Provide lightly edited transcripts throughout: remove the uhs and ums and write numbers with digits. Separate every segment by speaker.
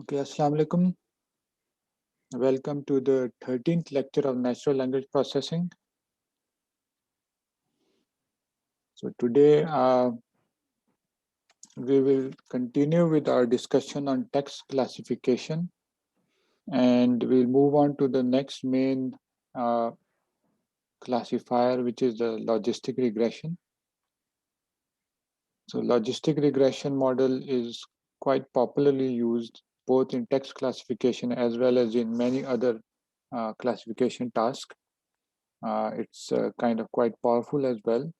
Speaker 1: Okay, Assalamu alaikum. Welcome to the 13th lecture of natural language processing. So today we will continue with our discussion on text classification, and we'll move on to the next main uh, classifier, which is the logistic regression. So logistic regression model is quite popularly used both in text classification as well as in many other classification tasks. It's kind of quite powerful as well.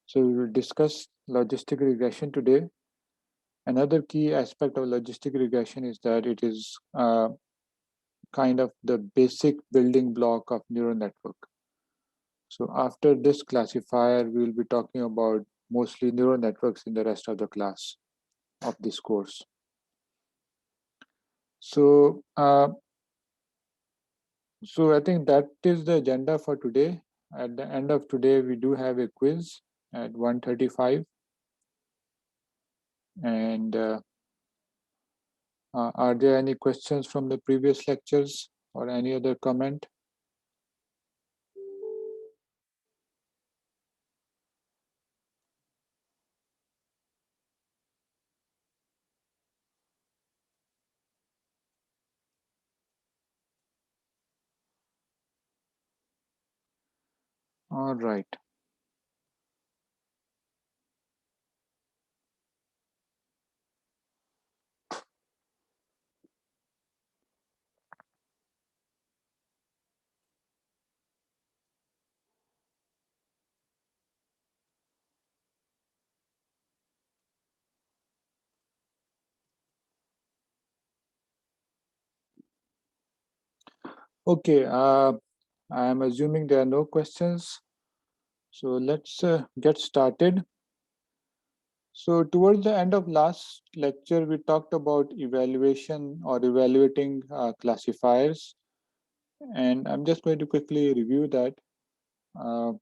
Speaker 1: So we will discuss logistic regression today. Another key aspect of logistic regression is that it is kind of the basic building block of neural network. So after this classifier, we will be talking about mostly neural networks in the rest of the class of this course. So, so I think that is the agenda for today. At the end of today, we do have a quiz at 1:35, and are there any questions from the previous lectures or any other comment? All right. Okay. I am assuming there are no questions. So let's get started. So towards the end of last lecture, we talked about evaluation or evaluating classifiers. And I'm just going to quickly review that uh,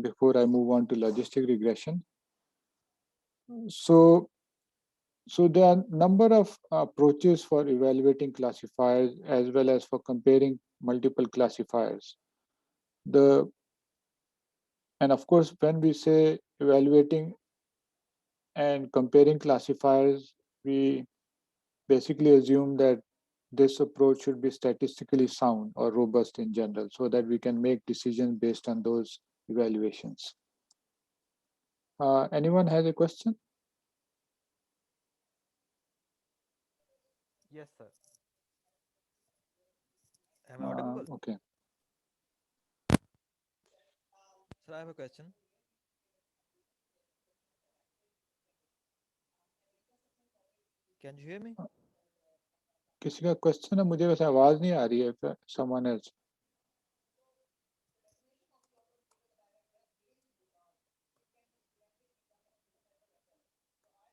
Speaker 1: before I move on to logistic regression. So, so there are a number of approaches for evaluating classifiers as well as for comparing multiple classifiers. The And of course, when we say evaluating and comparing classifiers, we basically assume that this approach should be statistically sound or robust in general so that we can make decisions based on those evaluations. Anyone has a question?
Speaker 2: Yes, sir. Am I audible?
Speaker 1: Okay.
Speaker 2: Sir, I have a question. Can you hear me?
Speaker 1: किसी का question है? मुझे वैसे आवाज नहीं आ रही है. Someone else.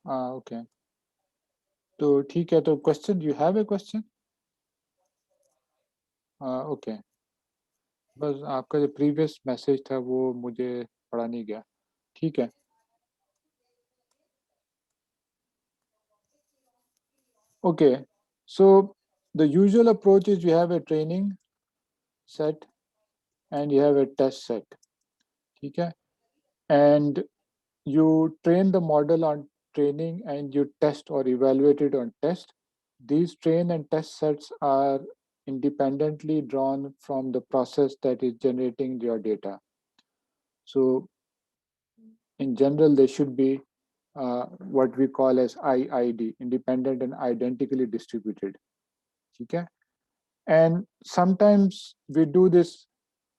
Speaker 1: Okay. तो ठीक है. तो question, you have a question? Okay. बस आपका जो previous message था वो मुझे पढ़ा नहीं गया. ठीक है. Okay. So the usual approach is you have a training set and you have a test set. Okay. And you train the model on training and you test or evaluate it on test. These train and test sets are independently drawn from the process that is generating your data. So in general, they should be what we call as IID, independent and identically distributed. Okay. And sometimes we do this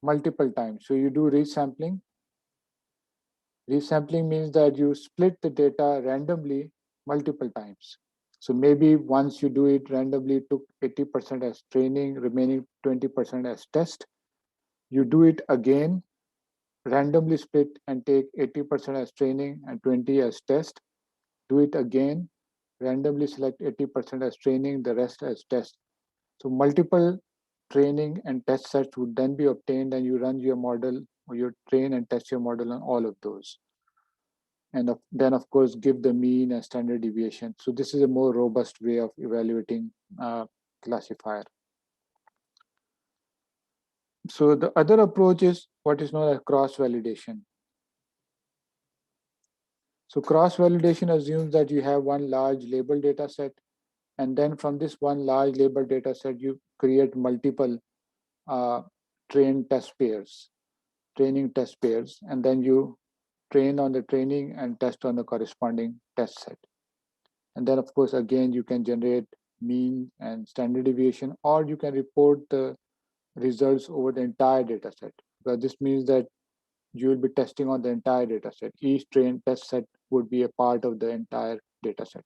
Speaker 1: multiple times. So you do resampling. Resampling means that you split the data randomly multiple times. So maybe once you do it randomly, took 80% as training, remaining 20% as test. You do it again, randomly split and take 80% as training and 20 as test. Do it again, randomly select 80% as training, the rest as test. So multiple training and test sets would then be obtained and you run your model or you train and test your model on all of those. and then of course give the mean and standard deviation. So this is a more robust way of evaluating classifier. So the other approach is what is known as cross-validation. So cross-validation assumes that you have one large label data set, and then from this one large label data set, you create multiple uh, training test pairs, and then you train on the training and test on the corresponding test set. And then of course, again, you can generate mean and standard deviation, or you can report the results over the entire data set. But this means that you will be testing on the entire data set. Each trained test set would be a part of the entire data set.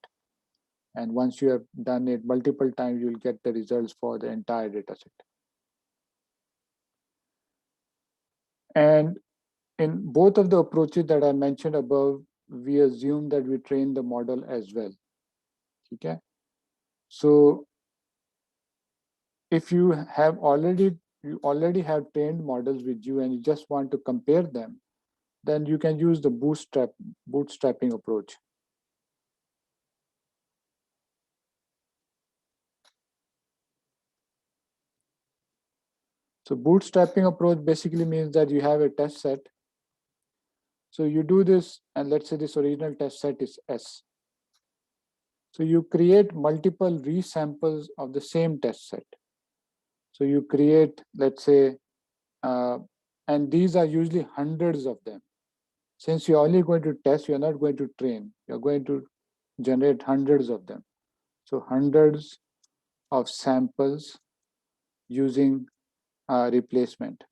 Speaker 1: And once you have done it multiple times, you will get the results for the entire data set. And in both of the approaches that I mentioned above, we assume that we train the model as well. Okay. So if you already have trained models with you and you just want to compare them, then you can use the bootstrapping approach. So bootstrapping approach basically means that you have a test set. So you do this, and let's say this original test set is S. So you create multiple resamples of the same test set. So you create, let's say, and these are usually hundreds of them. Since you're only going to test, you're not going to train. You're going to generate hundreds of them. So hundreds of samples using replacement.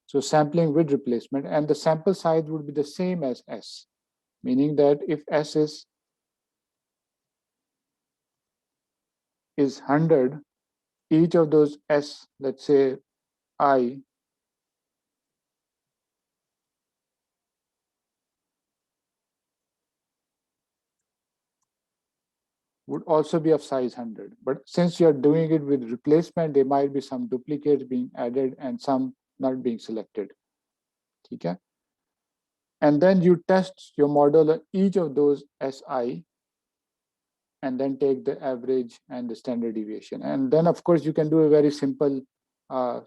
Speaker 1: So sampling with replacement, and the sample size would be the same as S, meaning that if S is 100, each of those S, let's say I, would also be of size 100. But since you're doing it with replacement, there might be some duplicates being added and some not being selected. Okay? And then you test your model on each of those SI, and then take the average and the standard deviation. And then, of course, you can do a very simple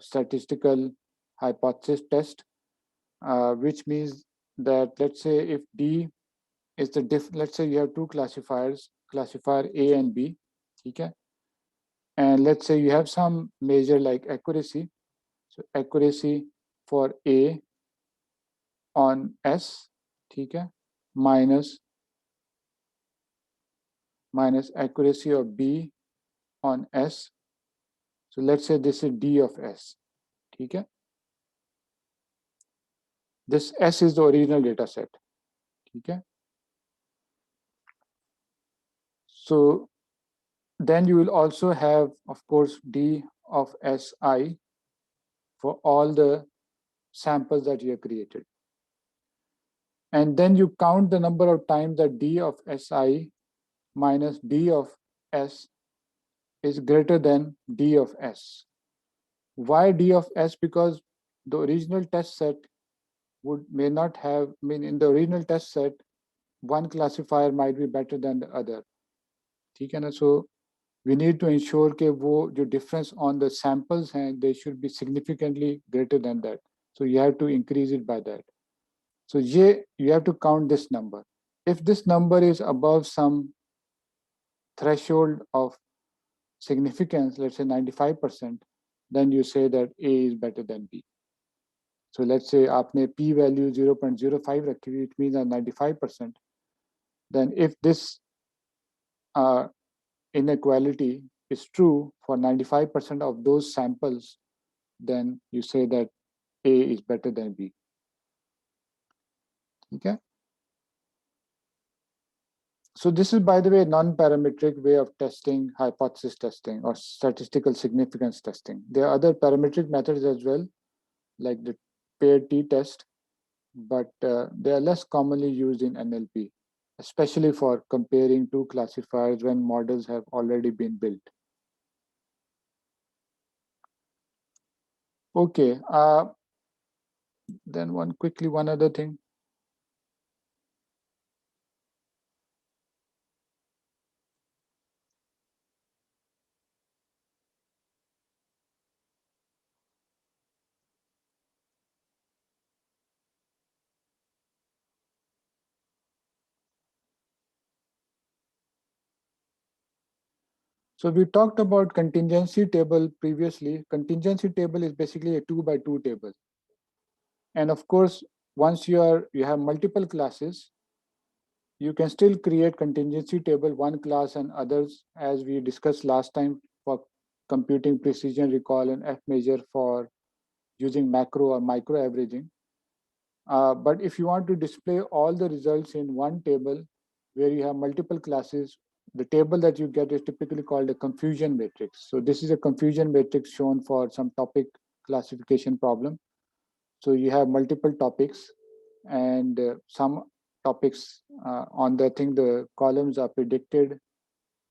Speaker 1: statistical hypothesis test, which means that, let's say, if D is let's say you have two classifiers, classifier A and B, okay? And let's say you have some measure like accuracy. So accuracy for A on S, okay, minus accuracy of B on S. So let's say this is D of S, okay? This S is the original data set, okay? So then you will also have, of course, D of Si for all the samples that you have created. And then you count the number of times that D of Si minus D of S is greater than D of S. Why D of S? Because the original test set may not have, in the original test set, one classifier might be better than the other. ठीक है ना? So we need to ensure कि वो जो difference on the samples हैं, they should be significantly greater than that. So you have to increase it by that. So you have to count this number. If this number is above some threshold of significance, let's say 95%, then you say that A is better than B. So let's say आपने P value 0.05 रखी हुई, it means that 95%. Then if this inequality is true for 95% of those samples, then you say that A is better than B. Okay. So this is, by the way, a non-parametric way of testing hypothesis testing or statistical significance testing. There are other parametric methods as well, like the paired t-test, but they are less commonly used in NLP, especially for comparing two classifiers when models have already been built. Okay, then one other thing. So we talked about contingency table previously. Contingency table is basically a 2 by 2 table. And of course, once you have multiple classes, you can still create contingency table, one class and others, as we discussed last time for computing precision recall and F measure for using macro or micro averaging. But if you want to display all the results in one table where you have multiple classes, the table that you get is typically called a confusion matrix. So this is a confusion matrix shown for some topic classification problem. So you have multiple topics and some topics on the thing, the columns are predicted,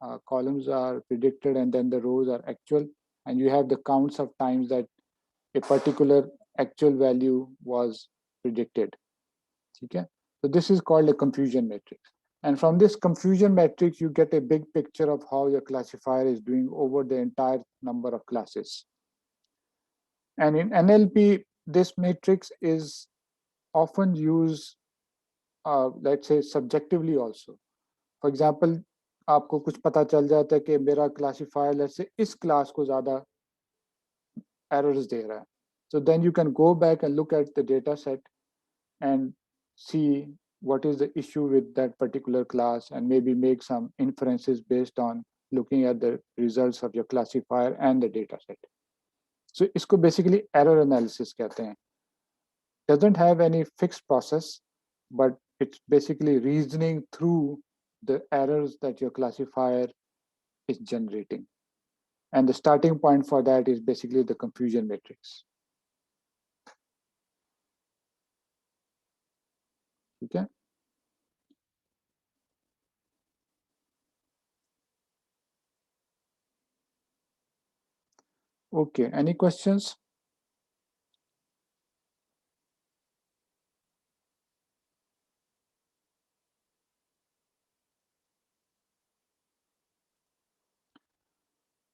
Speaker 1: and then the rows are actual, and you have the counts of times that a particular actual value was predicted. Okay, so this is called a confusion matrix, and from this confusion matrix you get a big picture of how your classifier is doing over the entire number of classes. And in NLP, this matrix is often used, let's say, subjectively also. For example, आपको कुछ पता चल जाता है कि मेरा classifier, let's say, इस class को ज़्यादा errors दे रहा है. So then you can go back and look at the data set and see what is the issue with that particular class and maybe make some inferences based on looking at the results of your classifier and the data set. So इसको basically error analysis कहते हैं. Doesn't have any fixed process, but it's basically reasoning through the errors that your classifier is generating. And the starting point for that is basically the confusion matrix. Okay. Okay, any questions?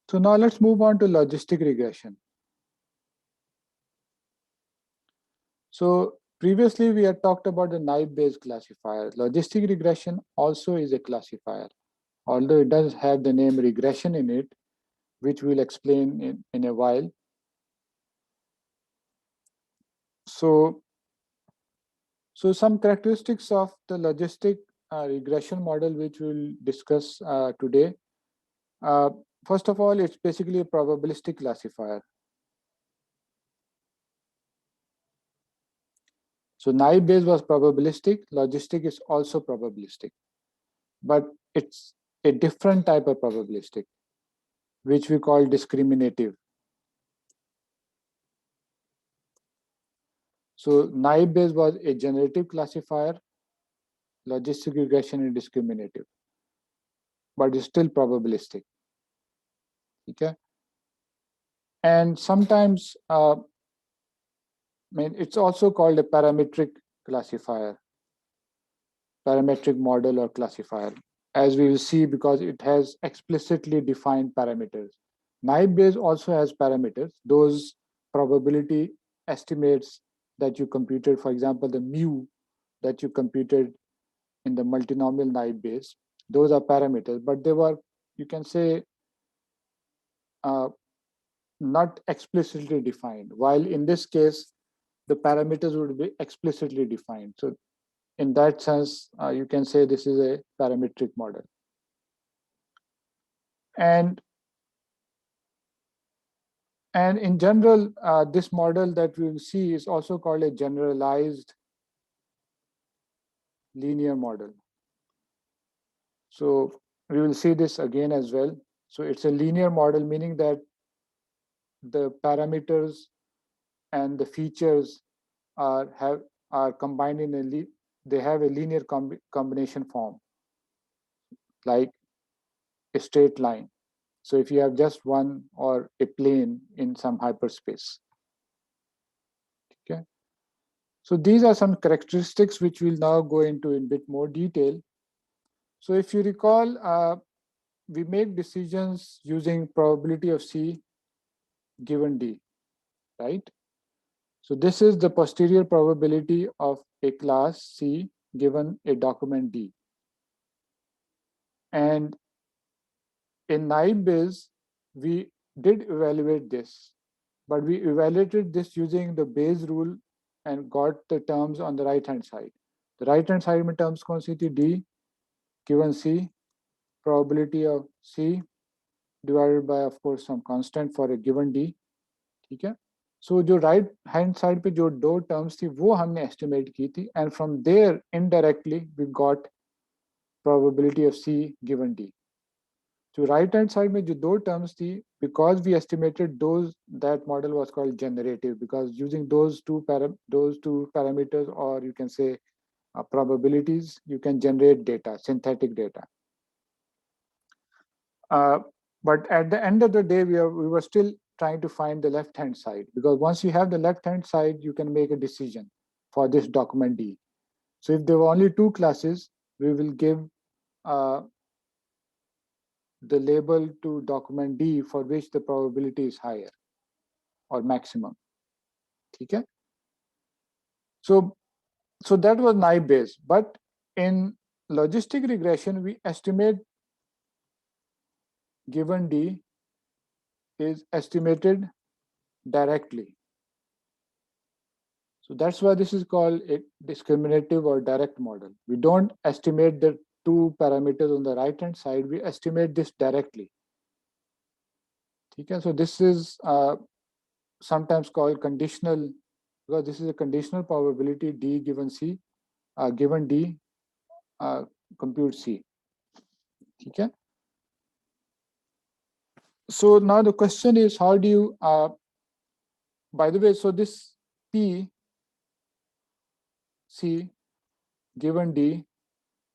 Speaker 1: So now let's move on to logistic regression. So previously we had talked about the Naive-Bayes classifier. Logistic regression also is a classifier, although it does have the name regression in it, which we'll explain in a while. So some characteristics of the logistic regression model, which we'll discuss today. First of all, it's basically a probabilistic classifier. So Naive-Bayes was probabilistic, logistic is also probabilistic, but it's a different type of probabilistic, which we call discriminative. So Naive-Bayes was a generative classifier, logistic regression is discriminative, but it's still probabilistic. Okay. And sometimes, it's also called a parametric classifier, parametric model or classifier, as we will see, because it has explicitly defined parameters. Naive-Bayes also has parameters, those probability estimates that you computed, for example, the mu that you computed in the multinomial Naive-Bayes, those are parameters, but they were, you can say, not explicitly defined, while in this case, the parameters would be explicitly defined. So in that sense, you can say this is a parametric model. And in general, this model that we will see is also called a generalized linear model. So we will see this again as well. So it's a linear model, meaning that the parameters and the features are combined in they have a linear combination form, like a straight line. So if you have just one or a plane in some hyperspace. Okay. So these are some characteristics which we'll now go into in a bit more detail. So if you recall, we make decisions using probability of C given D, right? So this is the posterior probability of a class C given a document D. And in naive Bayes, we did evaluate this, but we evaluated this using the Bayes rule and got the terms on the right hand side. The right hand side में terms कौन सी थी? D given C, probability of C divided by of course some constant for a given D. ठीक है? So जो right hand side पे जो दो terms थी वो हमने estimate की थी, and from there indirectly we got probability of C given D. So right hand side में जो दो terms थी, because we estimated those, that model was called generative, because using those two parameters, or you can say probabilities, you can generate data, synthetic data. But at the end of the day, we were still trying to find the left hand side, because once you have the left hand side, you can make a decision for this document D. So if there were only two classes, we will give the label to document D for which the probability is higher or maximum. Okay? So that was naive Bayes. But in logistic regression, we estimate given D is estimated directly. So that's why this is called a discriminative or direct model. We don't estimate the two parameters on the right hand side, we estimate this directly. Okay? So this is sometimes called conditional, because this is a conditional probability D given C, given D, compute C. Okay? So now the question is, how do you, by the way, so this P C given D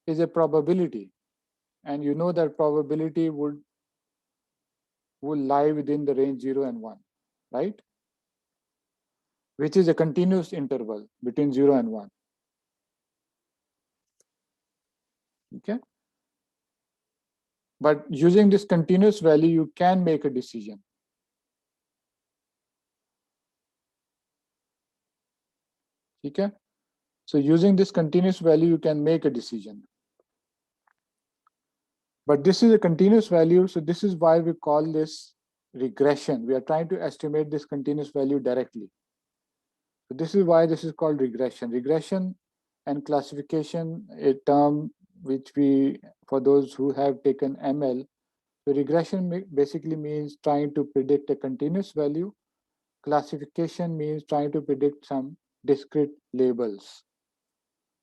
Speaker 1: is a probability, and you know that probability will lie within the range 0 and 1, right? Which is a continuous interval between 0 and 1. Okay? But using this continuous value, you can make a decision. Okay? So using this continuous value, you can make a decision. But this is a continuous value, so this is why we call this regression. We are trying to estimate this continuous value directly. So this is why this is called regression. Regression and classification, a term which we, for those who have taken ML, so regression basically means trying to predict a continuous value. Classification means trying to predict some discrete labels.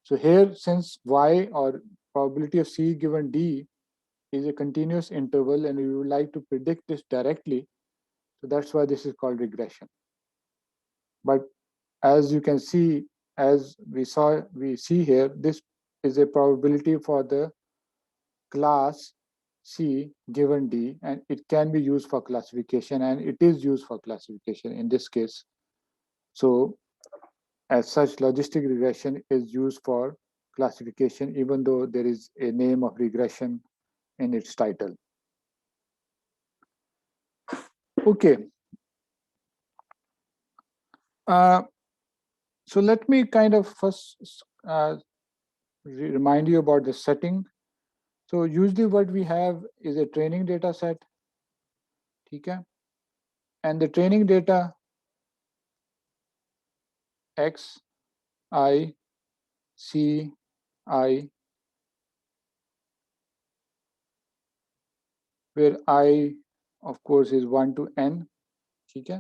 Speaker 1: So here, since Y or probability of C given D is a continuous interval and we would like to predict this directly, so that's why this is called regression. But as you can see, as we see here, this is a probability for the class C given D, and it can be used for classification, and it is used for classification in this case. So as such, logistic regression is used for classification, even though there is a name of regression in its title. Okay. So let me kind of first remind you about the setting. So usually what we have is a training data set. Okay? And the training data X, I, C, I, where I, of course, is 1 to N. Okay?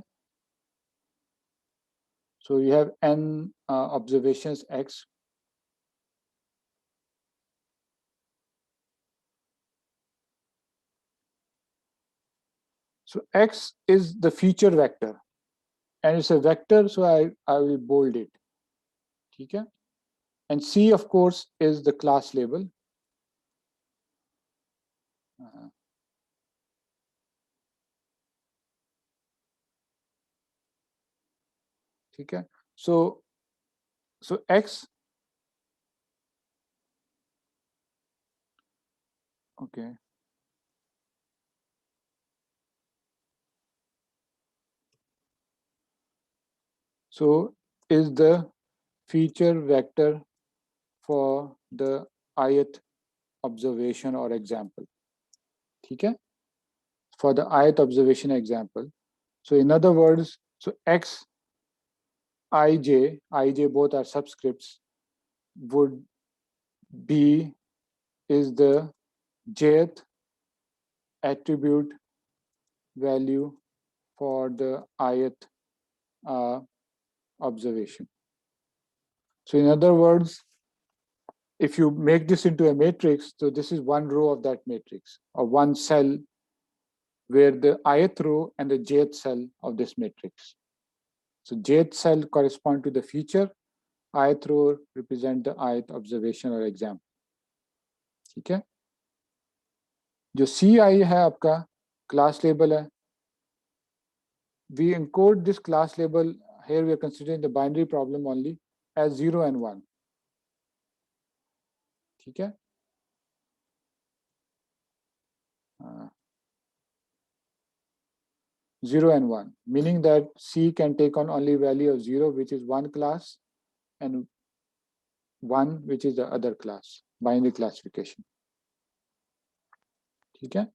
Speaker 1: So you have N observations X. So X is the feature vector, and it's a vector, so I will bold it. Okay? And C, of course, is the class label. Okay? So X, okay. So is the feature vector for the ith observation or example. Okay? for the ith observation example. So in other words, so x, ij both are subscripts, would be is the jth attribute value for the ith observation. So in other words, if you make this into a matrix, so this is one row of that matrix, or one cell where the ith row and the jth cell of this matrix. So jth cell correspond to the feature, ith row represent the ith observation or example. ठीक है? जो CI है आपका class label है. We encode this class label here. We are considering the binary problem only as 0 and 1. ठीक है? 0 and 1, meaning that C can take on only value of 0, which is one class, and 1, which is the other class, binary classification. ठीक है?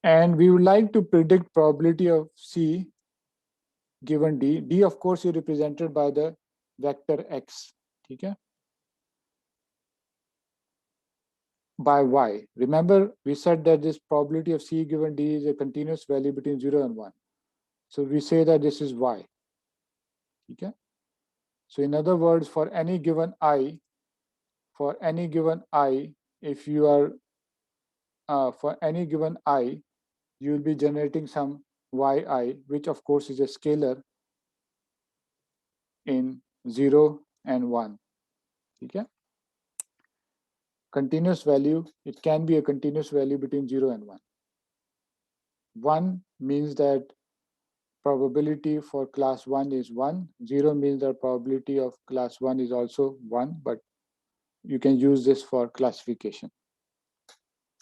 Speaker 1: And we would like to predict probability of C given D. D, of course, is represented by the vector X. ठीक है? By Y. Remember, we said that this probability of C given D is a continuous value between 0 and 1. So we say that this is Y. Okay? So in other words, for any given I, if you are, for any given I, you will be generating some Yi, which of course is a scalar in 0 and 1. Okay? Continuous value, it can be a continuous value between 0 and 1. 1 means that probability for class 1 is 1. 0 means the probability of class 1 is also 1, but you can use this for classification.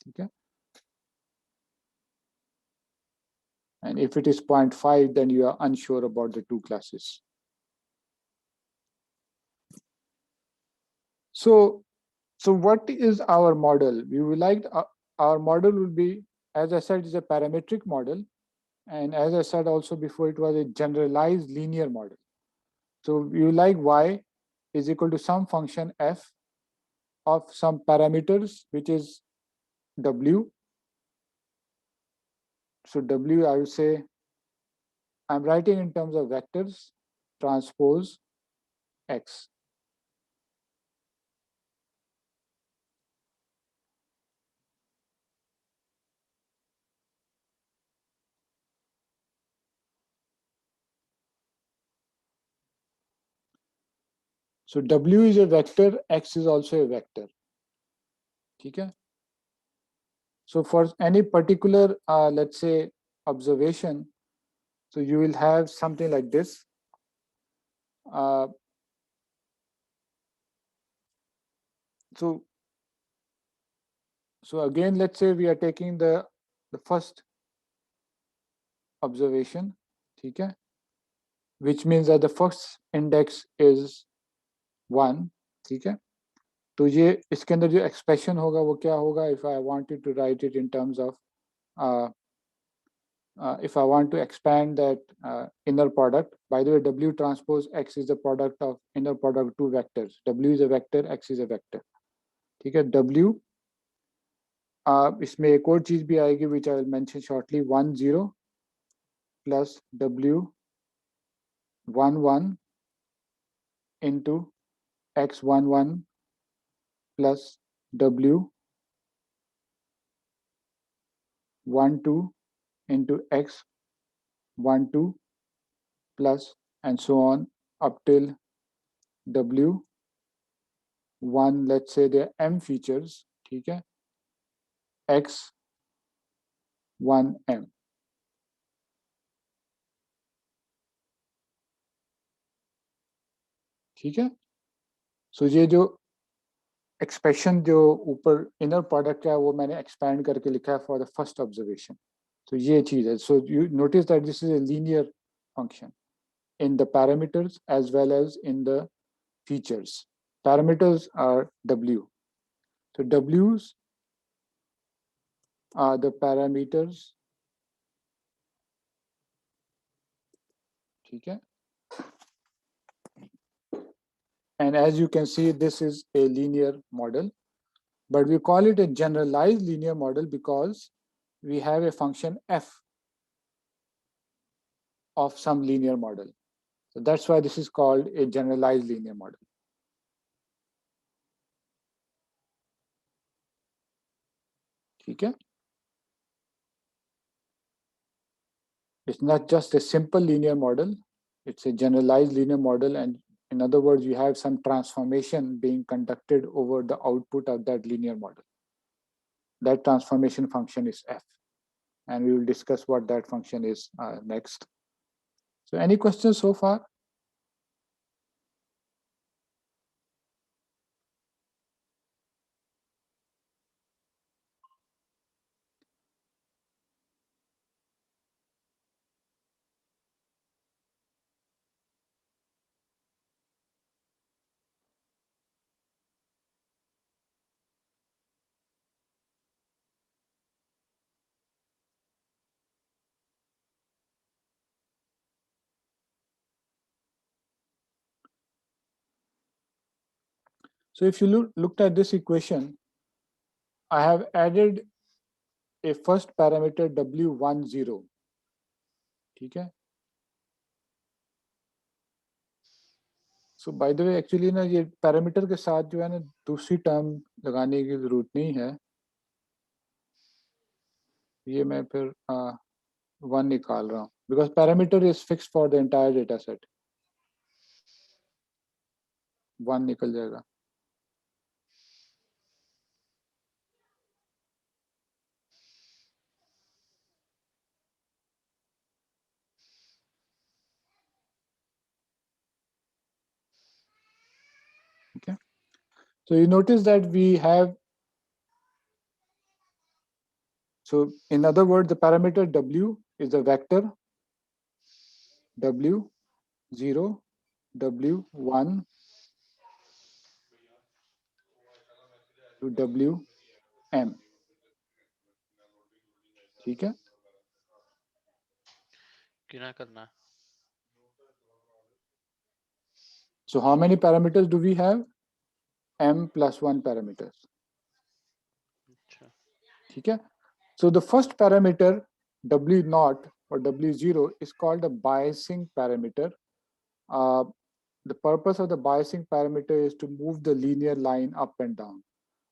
Speaker 1: Okay? And if it is 0.5, then you are unsure about the two classes. So what is our model? We would like our model will be, as I said, is a parametric model. And as I said also before, it was a generalized linear model. So we would like Y is equal to some function F of some parameters, which is W. So W, I would say, I'm writing in terms of vectors, transpose X. So W is a vector, X is also a vector. Okay? So for any particular, let's say, observation, so you will have something like this. So again, let's say we are taking the first observation, okay, which means that the first index is 1, okay. तो ये इसके अंदर जो expression होगा वो क्या होगा if I wanted to write it in terms of if I want to expand that inner product. By the way, W transpose X is the product of inner product of two vectors. W is a vector, X is a vector. ठीक है? W इसमें एक और चीज भी आएगी which I will mention shortly. 1 0 plus W 1 1 into X 1 1 plus W 1 2 into X 1 2 plus and so on up till W 1, let's say there are M features, ठीक है? X 1 M. ठीक है? सो ये जो एक्सप्रेशन जो ऊपर इनर प्रोडक्ट है वो मैंने एक्सपैंड करके लिखा है फॉर द फर्स्ट ऑब्जर्वेशन. तो ये चीज है. So you notice that this is a linear function in the parameters as well as in the features. Parameters are W. So W's are the parameters. Okay. And as you can see, this is a linear model, but we call it a generalized linear model because we have a function f of some linear model. So that's why this is called a generalized linear model. Okay. It's not just a simple linear model, it's a generalized linear model. And in other words, you have some transformation being conducted over the output of that linear model. That transformation function is f. And we will discuss what that function is next. So any questions so far? So if you looked at this equation, I have added a first parameter W10. Okay. So by the way, actually ना ये parameter के साथ जो है ना दूसरी term लगाने की जरूरत नहीं है. ये मैं फिर 1 निकाल रहा हूँ because parameter is fixed for the entire data set. 1 निकल जाएगा. Okay. So you notice that we have, so in other words, the parameter W is the vector W0, W1 to WM. ठीक है.
Speaker 3: क्या करना है?
Speaker 1: So how many parameters do we have? M plus 1 parameters.
Speaker 3: अच्छा.
Speaker 1: ठीक है. So the first parameter W0 or W0 is called a biasing parameter. The purpose of the biasing parameter is to move the linear line up and down.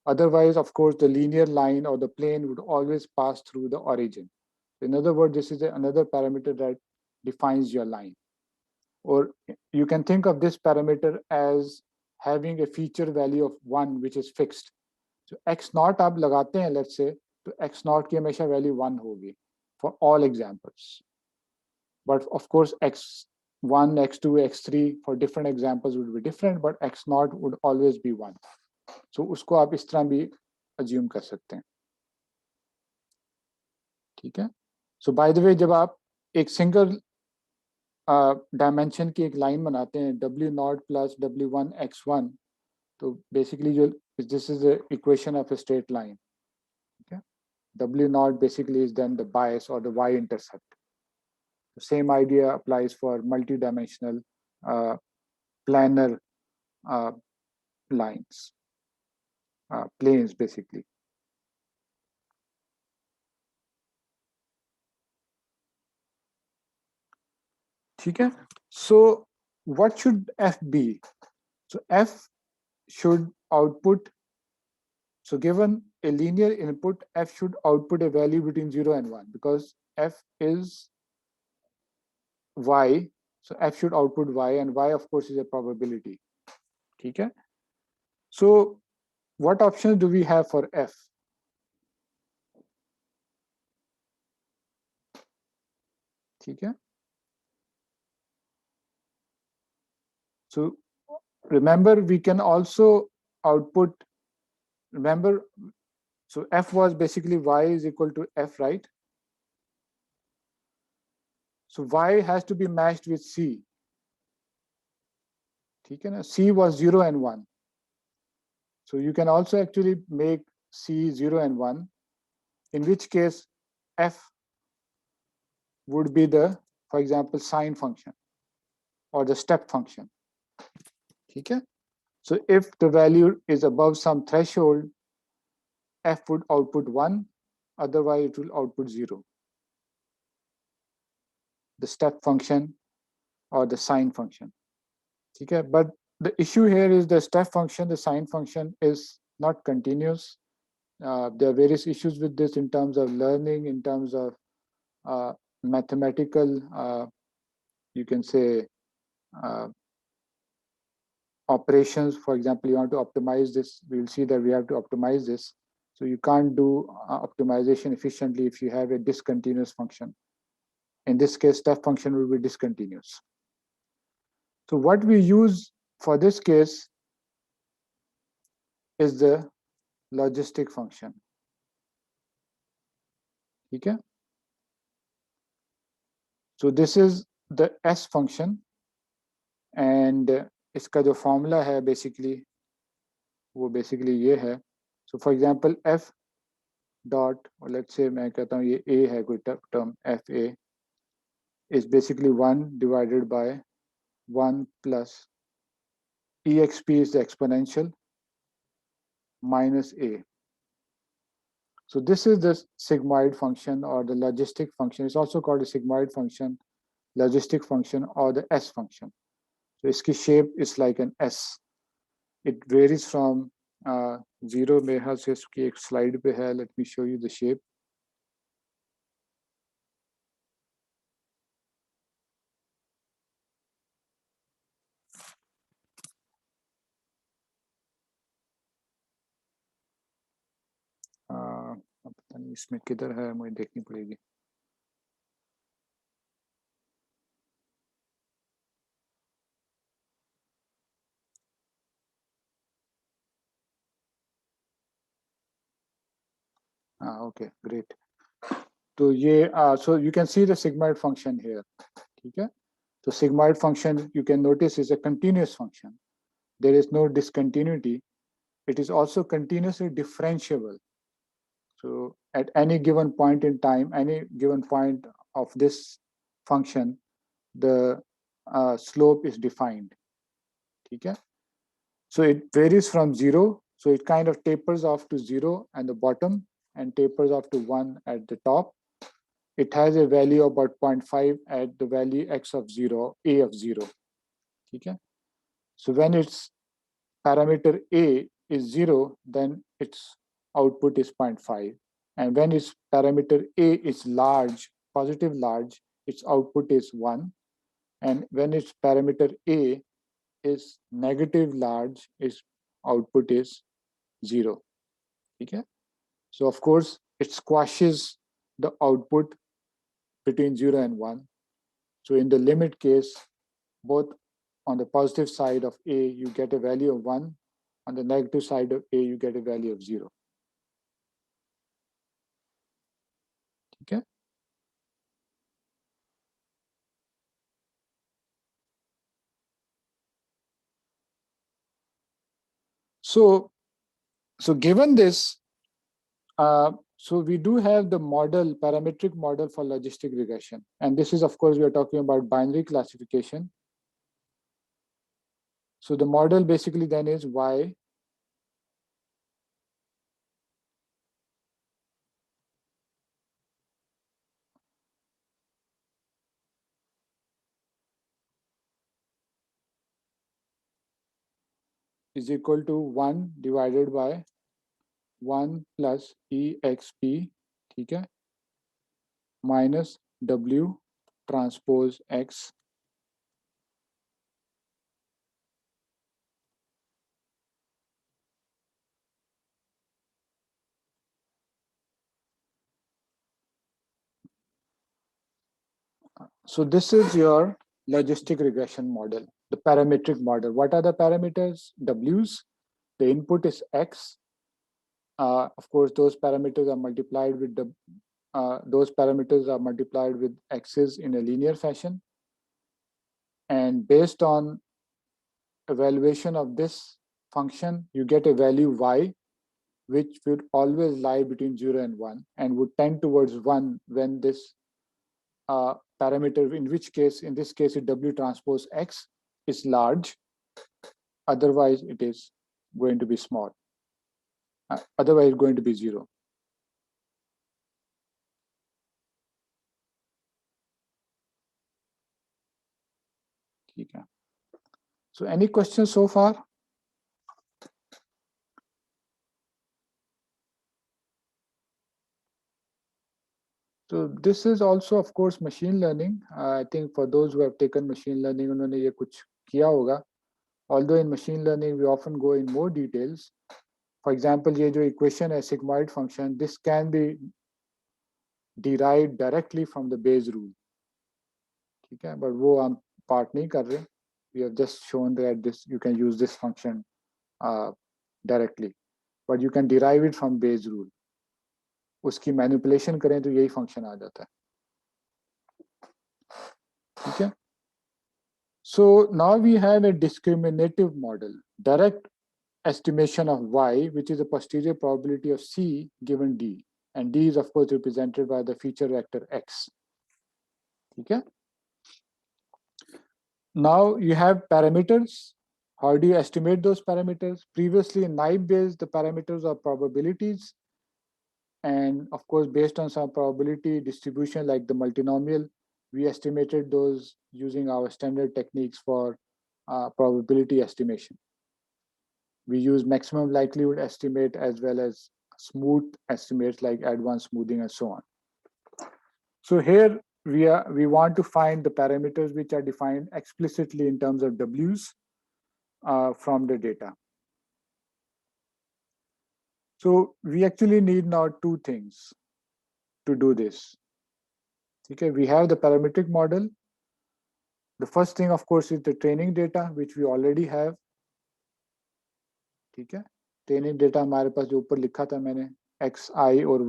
Speaker 1: Otherwise, of course, the linear line or the plane would always pass through the origin. In other words, this is another parameter that defines your line. Or you can think of this parameter as having a feature value of 1 which is fixed. So x naught आप लगाते हैं, let's say, तो x naught की हमेशा value 1 होगी for all examples. But of course, x1, x2, x3 for different examples would be different, but x naught would always be 1. So उसको आप इस तरह भी assume कर सकते हैं. ठीक है. So by the way, जब आप एक single डायमेंशन की एक लाइन बनाते हैं W0 plus W1 x1, तो बेसिकली जो this is the equation of a straight line. Okay. W0 basically is then the bias or the y-intercept. The same idea applies for multi-dimensional planar lines, planes basically. ठीक है. So what should f be? So f should output, so given a linear input, f should output a value between 0 and 1 because f is y, so f should output y, and y of course is a probability. Okay. So what options do we have for f? Okay. So remember, we can also output, remember, so f was basically y is equal to f, right? So y has to be matched with c. Okay, na? C was 0 and 1. So you can also actually make C 0 and 1, in which case f would be the, for example, sine function or the step function. Okay? So if the value is above some threshold, f would output 1, otherwise it will output 0. The step function or the sine function. Okay? But the issue here is the step function, the sine function is not continuous. There are various issues with this in terms of learning, in terms of mathematical, you can say, operations. For example, you want to optimize this, we'll see that we have to optimize this. So you can't do optimization efficiently if you have a discontinuous function. In this case, step function will be discontinuous. So what we use for this case is the logistic function. Okay? So this is the S function, and इसका जो formula है basically वो basically ये है. So for example, f dot, or let's say मैं कहता हूँ ये a है कोई term fa is basically 1 divided by 1 plus exp is the exponential minus a. So this is the sigmoid function or the logistic function. It's also called a sigmoid function, logistic function, or the S function. So its shape is like an S. It varies from 0. मेरे ख्याल से इसकी एक slide पे है. Let me show you the shape. पता नहीं इसमें किधर है, मुझे देखनी पड़ेगी. Okay, great. तो ये so you can see the sigmoid function here. ठीक है? So sigmoid function, you can notice, is a continuous function. There is no discontinuity. It is also continuously differentiable. So at any given point in time, any given point of this function, the slope is defined. Okay? So it varies from 0. So it kind of tapers off to 0 at the bottom and tapers off to 1 at the top. It has a value of about 0.5 at the value x of 0, a of 0. Okay? So when its parameter a is 0, then its output is 0.5. And when its parameter a is large, positive large, its output is 1. And when its parameter a is negative large, its output is 0. Okay? So of course, it squashes the output between 0 and 1. So in the limit case, both on the positive side of a, you get a value of 1. On the negative side of a, you get a value of 0. Okay? So given this, so we do have the model, parametric model for logistic regression. And this is, of course, we are talking about binary classification. So the model basically then is y is equal to 1 divided by 1 plus exp, ठीक है, minus w transpose x So this is your logistic regression model, the parametric model. What are the parameters? W's. The input is x. Of course, those parameters are multiplied with x's in a linear fashion. And based on evaluation of this function, you get a value y, which would always lie between 0 and 1 and would tend towards 1 when this parameter, in this case, W transpose X is large. Otherwise, it is going to be small. Otherwise, it's going to be 0. Okay. So any questions so far? So this is also, of course, machine learning. I think for those who have taken machine learning, उन्होंने ये कुछ किया होगा. Although in machine learning, we often go in more details. For example, ये जो equation है, sigmoid function, this can be derived directly from the Bayes rule. ठीक है, but वो हम part नहीं कर रहे. We have just shown that this you can use this function directly, but you can derive it from Bayes rule. उसकी manipulation करें तो यही function आ जाता है. ठीक है. So now we have a discriminative model, direct estimation of y, which is a posterior probability of c given d, and d is of course represented by the feature vector x. Okay. Now you have parameters. How do you estimate those parameters? Previously in naive-Bayes, the parameters are probabilities, and of course based on some probability distribution like the multinomial, we estimated those using our standard techniques for probability estimation. We use maximum likelihood estimate as well as smooth estimates like advanced smoothing and so on. So here we want to find the parameters which are defined explicitly in terms of W's from the data. So we actually need now two things to do this. Okay, we have the parametric model. The first thing, of course, is the training data, which we already have. ठीक है, training data हमारे पास जो ऊपर लिखा था मैंने, xi और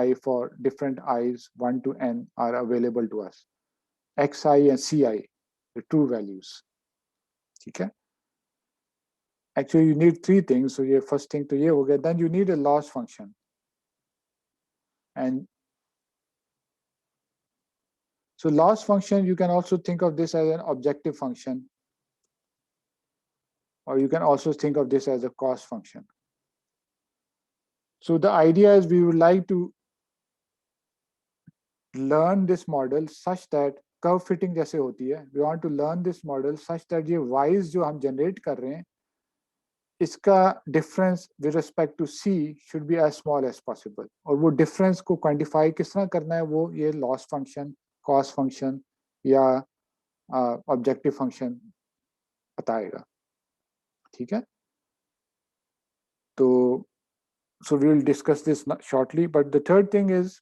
Speaker 1: yi for different i's 1 to n are available to us. xi and ci, the true values. ठीक है. Actually, you need three things. So ये first thing तो ये हो गया. Then you need a loss function. And so loss function, you can also think of this as an objective function, or you can also think of this as a cost function. So the idea is we would like to learn this model such that curve fitting जैसे होती है, we want to learn this model such that ये y's जो हम generate कर रहे हैं, इसका difference with respect to c should be as small as possible. और वो difference को quantify किस तरह करना है, वो ये loss function, cost function या objective function बताएगा. ठीक है. तो so we will discuss this shortly, but the third thing is,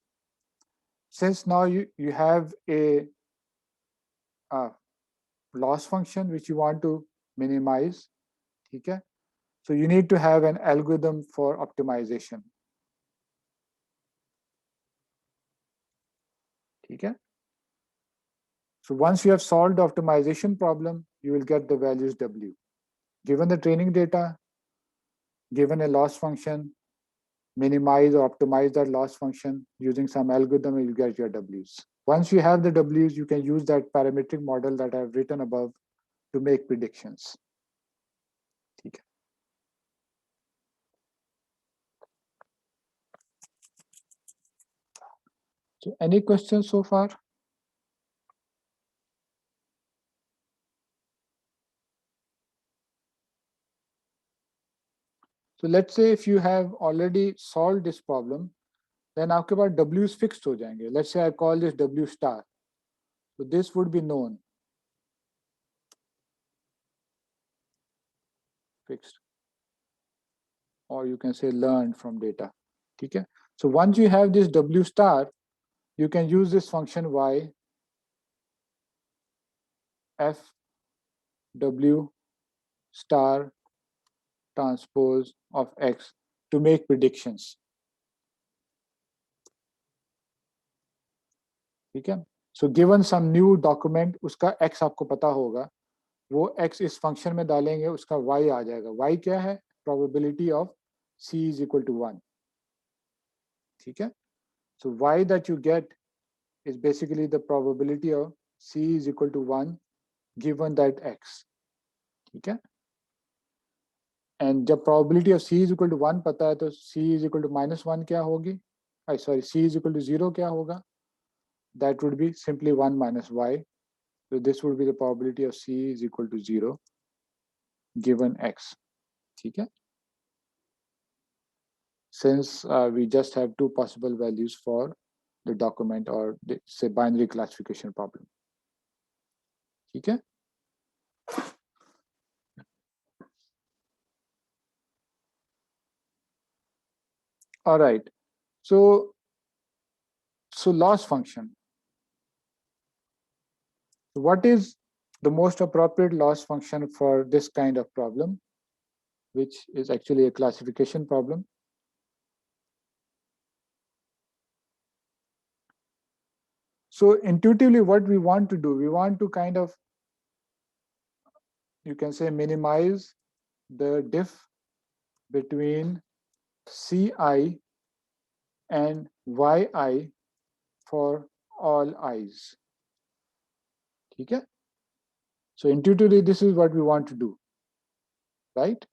Speaker 1: since now you have a loss function which you want to minimize, okay? So you need to have an algorithm for optimization. Okay? So once you have solved the optimization problem, you will get the values W. Given the training data, given a loss function, minimize or optimize that loss function using some algorithm, you get your W's. Once you have the W's, you can use that parametric model that I've written above to make predictions. Okay. So any questions so far? So let's say if you have already solved this problem, then आपके पास W's fixed हो जाएंगे. Let's say I call this W star. So this would be known. Fixed. Or you can say learned from data. Okay? So once you have this W star, you can use this function y f W star transpose of x to make predictions. ठीक है. So given some new document, उसका x आपको पता होगा, वो x इस function में डालेंगे, उसका y आ जाएगा. Y क्या है? probability of C is equal to 1. Okay? So Y that you get is basically the probability of C is equal to 1 given that X. Okay? And जब probability of C is equal to 1 पता है तो C is equal to -1 क्या होगी? C is equal to 0 क्या होगा? That would be simply 1 minus Y. So this would be the probability of C is equal to 0 given X. ठीक है? Since we just have two possible values for the document or the, say binary classification problem. ठीक है? All right. So loss function. What is the most appropriate loss function for this kind of problem, which is actually a classification problem? So intuitively, what we want to do, we want to kind of, you can say, minimize the diff between Ci and Yi for all i's. Okay? So intuitively, this is what we want to do, right?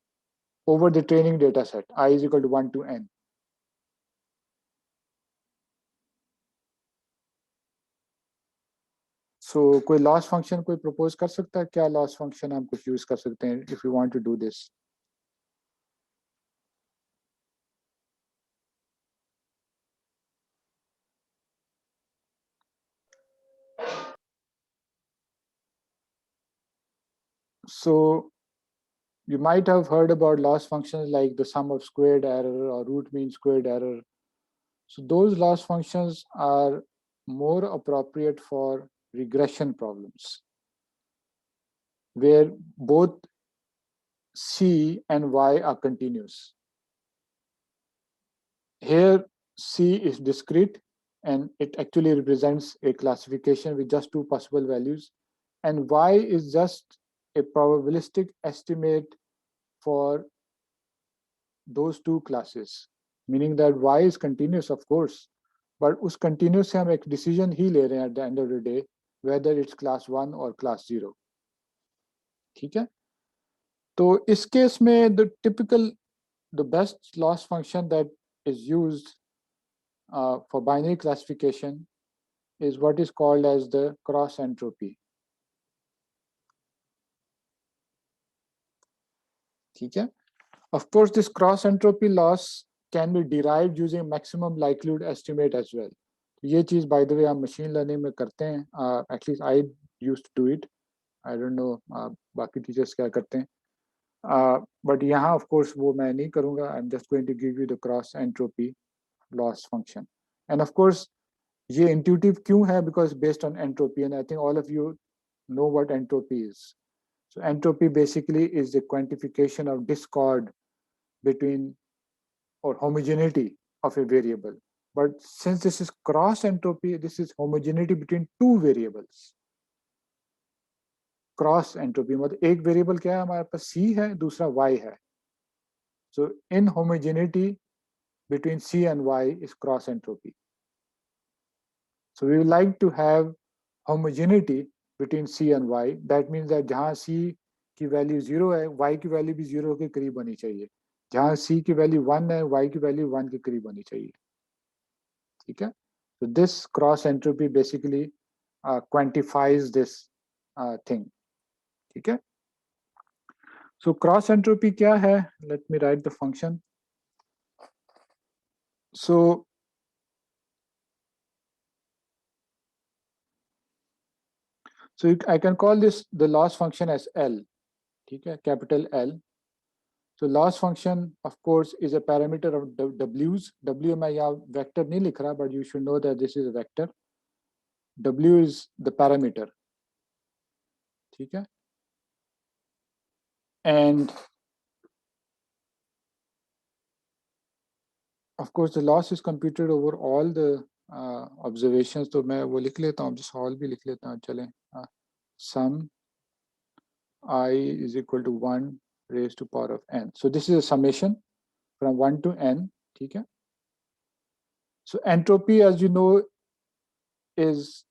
Speaker 1: Over the training data set, I is equal to 1 to n. So कोई loss function कोई propose कर सकता है क्या loss function हम कुछ use कर सकते हैं if we want to do this? So you might have heard about loss functions like the sum of squared error or root mean squared error. So those loss functions are more appropriate for regression problems where both C and Y are continuous. Here C is discrete and it actually represents a classification with just two possible values, and Y is just a probabilistic estimate for those two classes, meaning that Y is continuous, of course, but उस continuous से हम एक decision ही ले रहे हैं at the end of the day whether it's class 1 or class 0. ठीक है? तो इस case में the best loss function that is used for binary classification is what is called as the cross entropy. ठीक है? Of course, this cross entropy loss can be derived using maximum likelihood estimate as well. ये चीज by the way हम machine learning में करते हैं. At least I used to do it. I don't know बाकी teachers क्या करते हैं. But यहाँ of course वो मैं नहीं करूँगा. I'm just going to give you the cross entropy loss function. And of course ये intuitive क्यों है? Because based on entropy, and I think all of you know what entropy is. So entropy basically is the quantification of discord between or homogeneity of a variable. But since this is cross entropy, this is homogeneity between two variables. Cross entropy मतलब एक variable क्या है हमारे पास C है, दूसरा Y है. So inhomogeneity between C and Y is cross entropy. So we would like to have homogeneity between C and Y. That means that जहाँ C की value 0 है, Y की value भी 0 के करीब होनी चाहिए. जहाँ C की value 1 है, Y की value 1 के करीब होनी चाहिए. ठीक है? So this cross entropy basically quantifies this thing. ठीक है? So cross entropy क्या है? Let me write the function. So I can call this the loss function as L. ठीक है? Capital L. So loss function, of course, is a parameter of W's. W मैं यहाँ vector नहीं लिख रहा, but you should know that this is a vector. W is the parameter. ठीक है? And of course, the loss is computed over all the observations. तो मैं वो लिख लेता हूँ, just all भी लिख लेता हूँ. चलें. Sum I is equal to 1 raised to power of n. So this is a summation from 1 to n. ठीक है? So entropy, as you know, is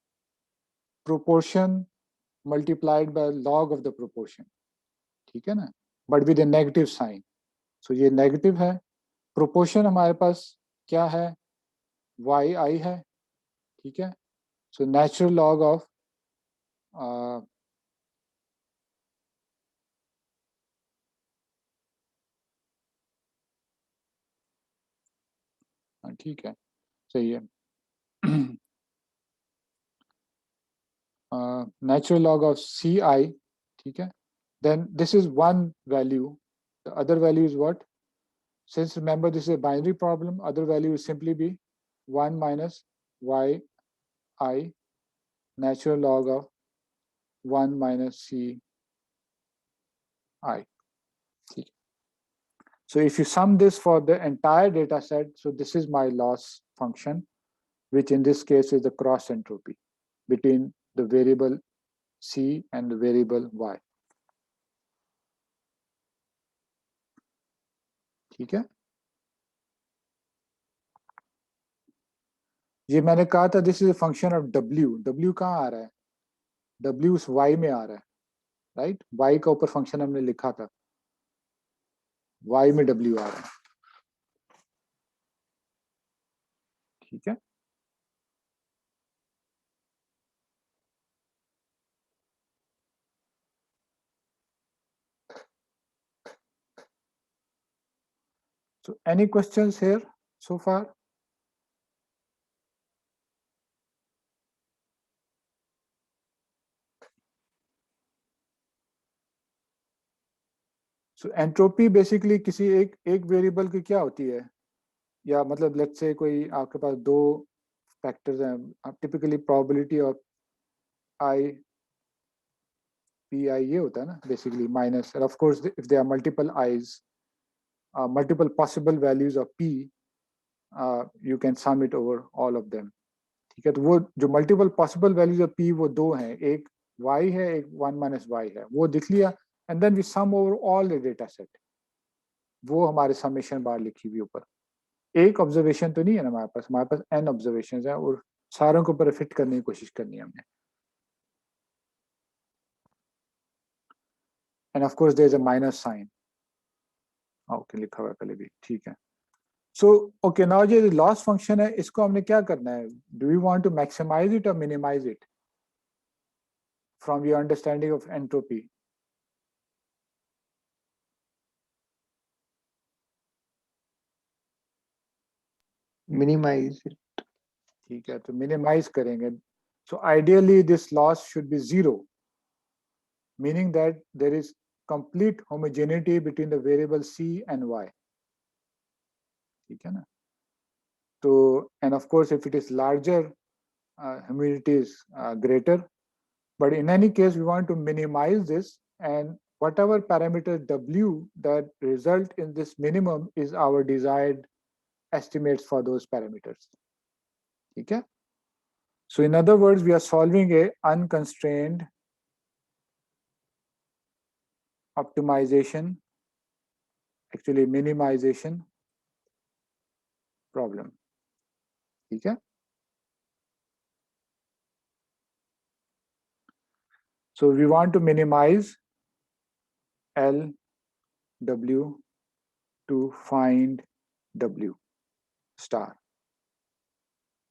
Speaker 1: proportion multiplied by log of the proportion. ठीक है ना? But with a negative sign. So ये negative है. Proportion हमारे पास क्या है? yi है. ठीक है? So natural log of ठीक है, सही है. Natural log of ci, ठीक है. Then this is one value. The other value is what? Since remember this is a binary problem, other value will simply be 1 minus yi natural log of 1 minus ci. So if you sum this for the entire data set, so this is my loss function, which in this case is the cross entropy between the variable c and the variable y. ठीक है? ये मैंने कहा था this is a function of w कहाँ आ रहा है? w उस y में आ रहा है, राइट? y का ऊपर फंक्शन हमने लिखा था, y में w आ रहा है. ठीक है? So any questions here so far? So entropy basically किसी एक वेरिएबल की क्या होती है? या मतलब लेट्स से कोई आपके पास दो फैक्टर्स हैं, typically probability of i pi ये होता है ना basically minus, of course if there are multiple i's, multiple possible values of p, you can sum it over all of them. ठीक है? तो वो जो multiple possible values of p वो दो हैं, एक y है, एक 1 minus y है, वो दिख लिया. And then we sum over all the data set. वो हमारे समेशन बार लिखी हुई ऊपर. एक ऑब्जर्वेशन तो नहीं है ना हमारे पास n ऑब्जर्वेशंस हैं और सारों को ऊपर फिट करने की कोशिश करनी है हमने. And of course there is a minus sign. Okay, लिखा हुआ है पहले भी. ठीक है. So okay, now ये loss function है, इसको हमने क्या करना है? Do we want to maximize it or minimize it? From your understanding of entropy.
Speaker 4: minimize it.
Speaker 1: ठीक है, तो minimize करेंगे. So ideally this loss should be 0, meaning that there is complete homogeneity between the variable c and y. ठीक है ना? तो and of course if it is larger, homogeneity is greater, but in any case we want to minimize this, and whatever parameter w that result in this minimum is our desired estimates for those parameters. ठीक है? So in other words, we are solving a unconstrained optimization, actually minimization problem. ठीक है? So we want to minimize L, W to find W star.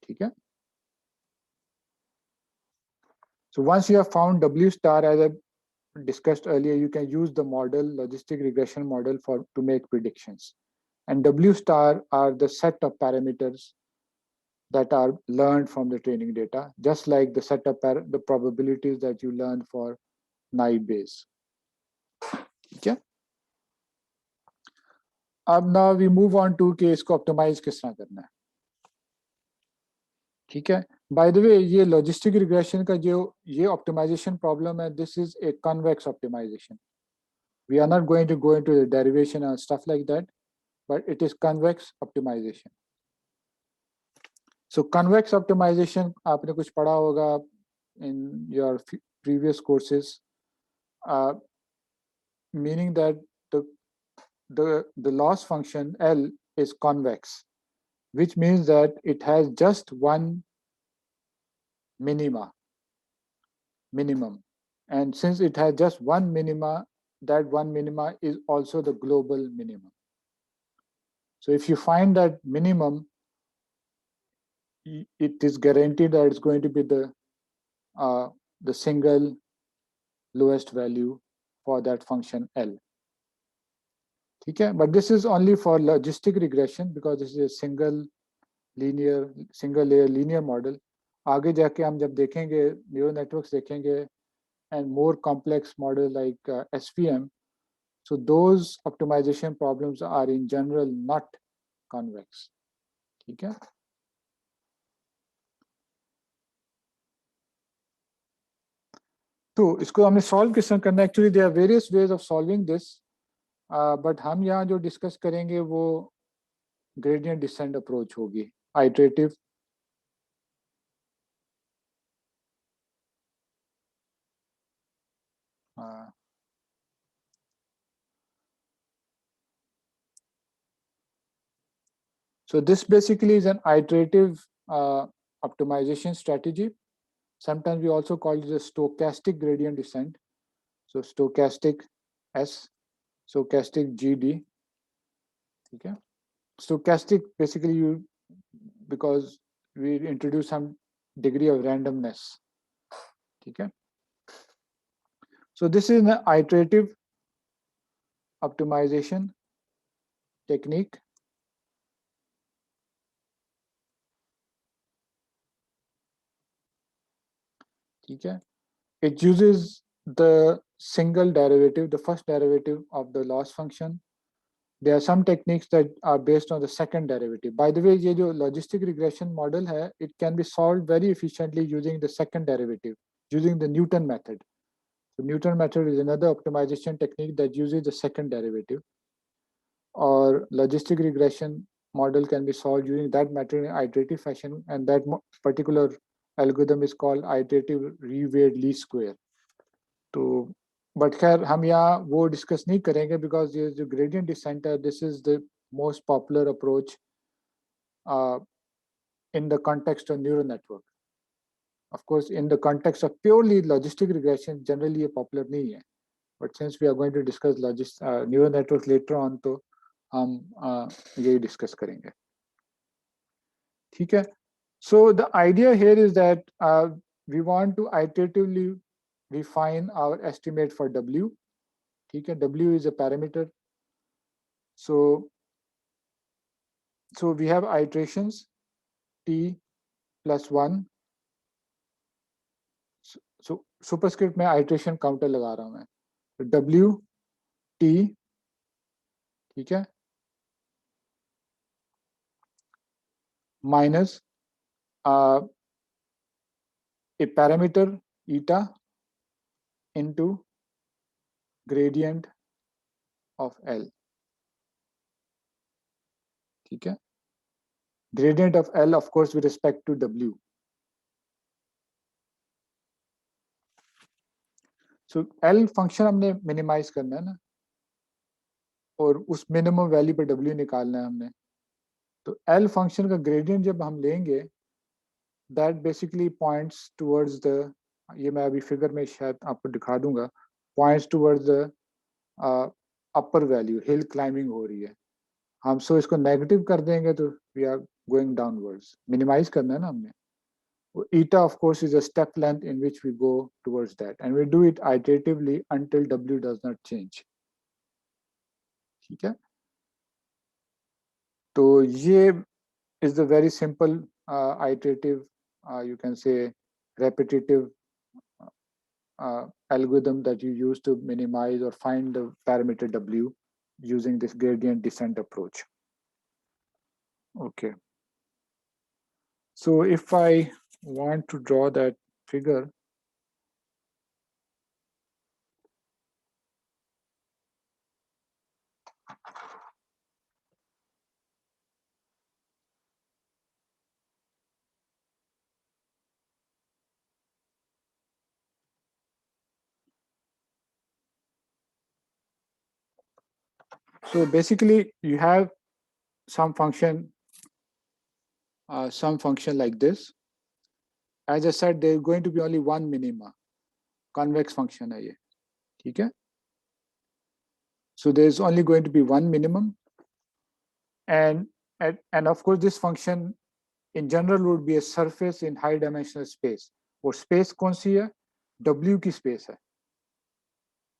Speaker 1: ठीक है? So once you have found W star, as I discussed earlier, you can use the model, logistic regression model, to make predictions. And W star are the set of parameters that are learned from the training data, just like the set of the probabilities that you learned for naive Bayes. Okay. अब now we move on to कि इसको optimize किस तरह करना है. ठीक है? By the way, ये logistic regression का जो ये optimization problem है, this is a convex optimization. We are not going to go into the derivation and stuff like that, but it is convex optimization. So convex optimization आपने कुछ पढ़ा होगा in your previous courses, meaning that the the loss function L is convex, which means that it has just one minimum. And since it has just one minima, that one minima is also the global minimum. So if you find that minimum, it is guaranteed that it's going to be the single lowest value for that function L. Okay, but this is only for logistic regression because this is a single layer linear model. आगे जाके हम जब देखेंगे neural networks देखेंगे and more complex model like SVM, so those optimization problems are in general not convex. ठीक है? तो इसको हमने solve किस तरह करना है? Actually there are various ways of solving this, but हम यहाँ जो discuss करेंगे वो gradient descent approach होगी, iterative. So this basically is an iterative optimization strategy. Sometimes we also call it a stochastic gradient descent. So stochastic S, stochastic GD. Okay. Stochastic basically because we introduce some degree of randomness. Okay. So this is an iterative optimization technique. Okay. It uses the single derivative, the first derivative of the loss function. There are some techniques that are based on the second derivative. By the way, ये जो logistic regression model है, it can be solved very efficiently using the second derivative, using the Newton method. So Newton method is another optimization technique that uses the second derivative. Or logistic regression model can be solved using that method in iterative fashion, and that particular algorithm is called iterative reweight least square. तो but खैर हम यहाँ वो discuss नहीं करेंगे because ये जो gradient descent है this is the most popular approach in the context of neural network. Of course, in the context of purely logistic regression, generally a popular नहीं है. But since we are going to discuss neural networks later on, तो हम यही discuss करेंगे. ठीक है? So the idea here is that we want to iteratively refine our estimate for W. ठीक है? W is a parameter. So we have iterations t plus 1. So superscript में iteration counter लगा रहा हूँ मैं. W t, ठीक है, minus a parameter eta into gradient of L. ठीक है? Gradient of L, of course, with respect to W. So L function हमने minimize करना है ना, और उस minimum value पे W निकालना है हमने. तो L function का gradient जब हम लेंगे, that basically points towards the, ये मैं अभी figure में शायद आपको दिखा दूंगा, points towards the upper value, hill climbing हो रही है. हम सो इसको नेगेटिव कर देंगे तो we are going downwards. Minimize करना है ना हमने. Eta of course is a step length in which we go towards that, and we do it iteratively until W does not change. ठीक है? तो ये is the very simple iterative, you can say repetitive algorithm that you use to minimize or find the parameter W using this gradient descent approach. Okay. So if I want to draw that figure, So basically you have some function like this. As I said, there is going to be only one minima. Convex function है ये, ठीक है? So there is only going to be one minimum, and of course this function in general would be a surface in high dimensional space. और space कौन सी है? W की space है.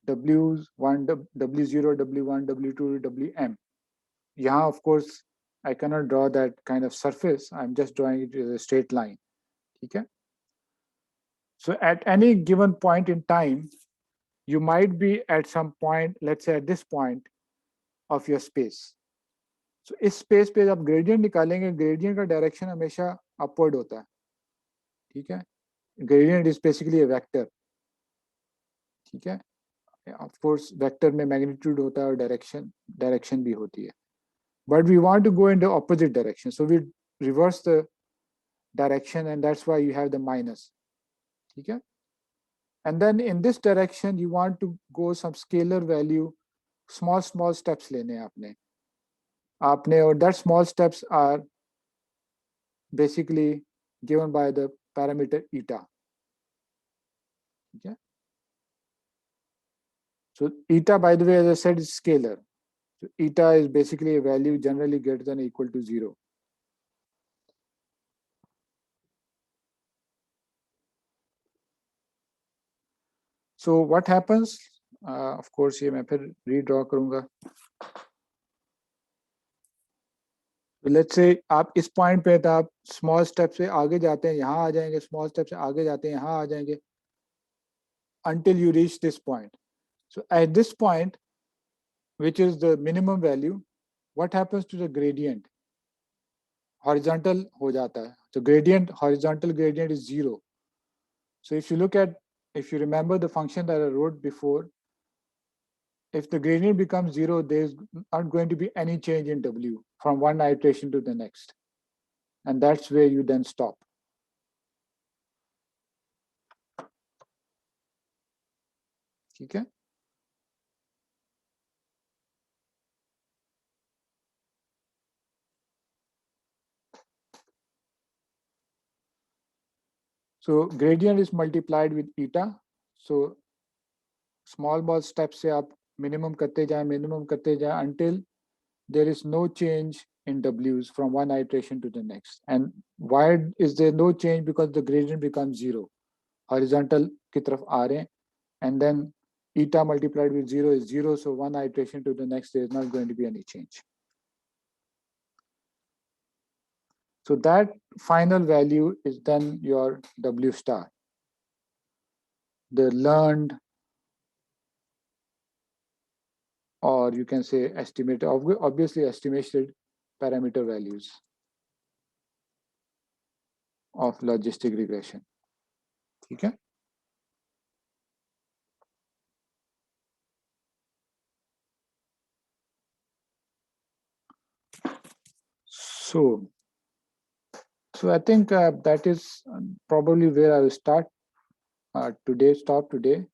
Speaker 1: W1, W0, W1, W2, Wm. यहाँ of course I cannot draw that kind of surface. I'm just drawing it as a straight line. ठीक है? So at any given point in time, you might be at some point, let's say at this point of your space. So इस space पे जब gradient निकालेंगे, gradient का direction हमेशा upward होता है. ठीक है? Gradient is basically a vector. ठीक है? Of course, vector में magnitude होता है और direction भी होती है. But we want to go in the opposite direction. So we reverse the direction, and that's why you have the minus. Okay? And then in this direction, you want to go some scalar value, small steps लेने आपने और that small steps are basically given by the parameter eta. Okay? So eta, by the way, as I said, is scalar. So eta is basically a value generally greater than or equal to 0. So what happens? Of course, ये मैं फिर redraw करूँगा. So let's say आप इस point पे तो आप small step से आगे जाते हैं, यहाँ आ जाएंगे, small step से आगे जाते हैं, यहाँ आ जाएंगे, until you reach this point. So at this point, which is the minimum value, what happens to the gradient? Horizontal हो जाता है. So gradient, horizontal gradient is 0. So if you remember the function that I wrote before, if the gradient becomes 0, there's not going to be any change in W from one iteration to the next. And that's where you then stop. Okay? So gradient is multiplied with eta. So small steps से आप minimum करते जाएं until there is no change in W's from one iteration to the next. And why is there no change? Because the gradient becomes 0. Horizontal की तरफ आ रहे हैं, and then eta multiplied with 0 is 0. So one iteration to the next, there is not going to be any change. So that final value is then your W star. The learned, or you can say estimated, obviously estimated parameter values of logistic regression. Okay? So I think that is probably where I will stop today.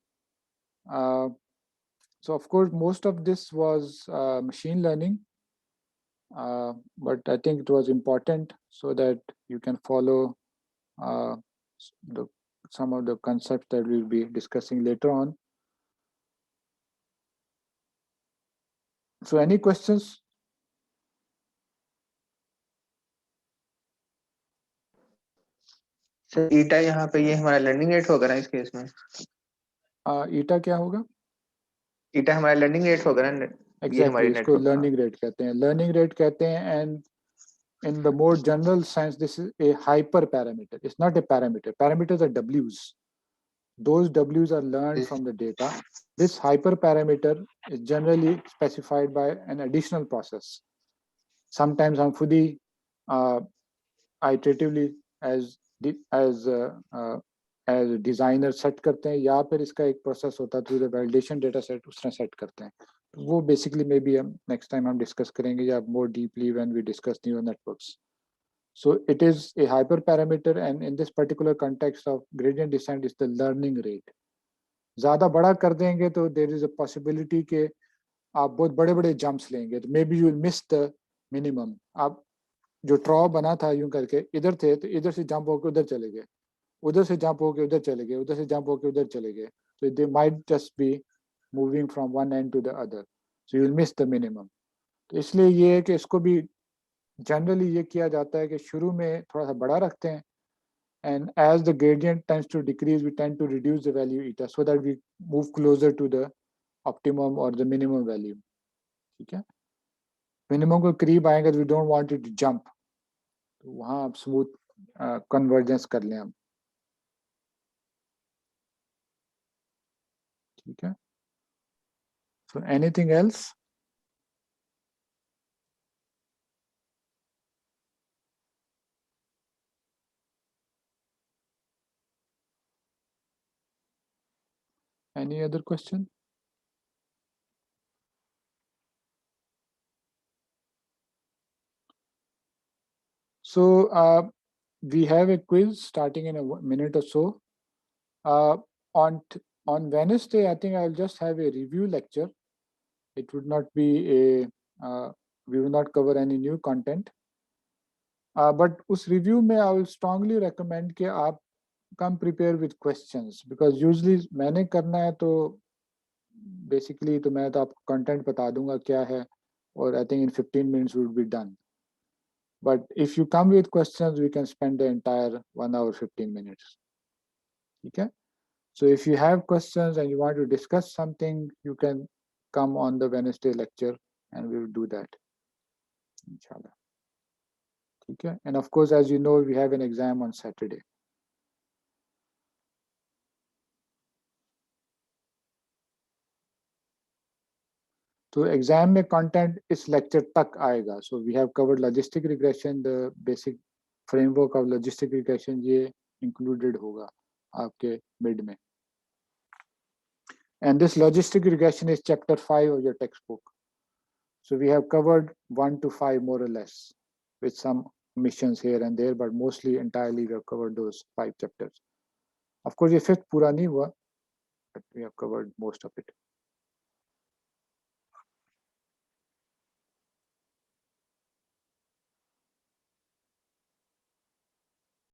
Speaker 1: So of course, most of this was machine learning, but I think it was important so that you can follow some of the concepts that we'll be discussing later on. So any questions?
Speaker 4: Sir eta यहाँ पे ये हमारा learning rate होगा ना इस case में?
Speaker 1: ईटा क्या होगा?
Speaker 4: ईटा हमारा लर्निंग रेट होगा ना?
Speaker 1: Exactly, इसको learning rate कहते हैं. Learning rate कहते हैं, and in the more general sense, this is a hyperparameter. It's not a parameter. Parameters are W's. Those W's are learned from the data. This hyperparameter is generally specified by an additional process. Sometimes हम खुद ही iteratively as designer set करते हैं, या फिर इसका एक process होता है through the validation data set उस तरह set करते हैं. वो basically maybe next time हम discuss करेंगे या more deeply when we discuss neural networks. So it is a hyperparameter, and in this particular context of gradient descent is the learning rate. ज़्यादा बड़ा कर देंगे तो there is a possibility के आप बहुत बड़े बड़े जंप्स लेंगे तो may be you will miss the minimum. आप जो ट्रॉ बना था यूं करके इधर थे तो इधर से जंप होकर उधर चले गए, उधर से जंप होकर उधर चले गए, उधर से जंप होकर उधर चले गए, तो they might just be moving from one end to the other, so you will miss the minimum. तो इसलिए ये है कि इसको भी जनरली ये किया जाता है कि शुरू में थोड़ा सा बड़ा रखते हैं, and as the gradient tends to decrease, we tend to reduce the value eta so that we move closer to the optimum or the minimum value. ठीक है, मिनिमम को करीब आएगा तो we don't want it to jump, तो वहाँ आप smooth convergence कर लें हम। ठीक है, so anything else? Any other question? So we have a quiz starting in a minute or so. On Wednesday, I think I'll just have a review lecture. It would not be a we will not cover any new content. But उस review में I will strongly recommend कि आप come prepare with questions, because usually मैंने करना है तो basically तो मैं तो आपको content बता दूंगा क्या है और I think in 15 minutes we will be done. But if you come with questions, we can spend the entire 1 hour 15 minutes. Okay? So if you have questions and you want to discuss something, you can come on the Wednesday lecture and we will do that. Inshallah. Okay? And of course, as you know, we have an exam on Saturday. So exam में content इस lecture तक आएगा. So we have covered logistic regression, the basic framework of logistic regression ये included होगा आपके mid में. And this logistic regression is chapter 5 of your textbook. So we have covered 1 to 5 more or less, with some omissions here and there, but mostly entirely we have covered those 5 chapters. Of course, ये fifth पूरा नहीं हुआ, but we have covered most of it.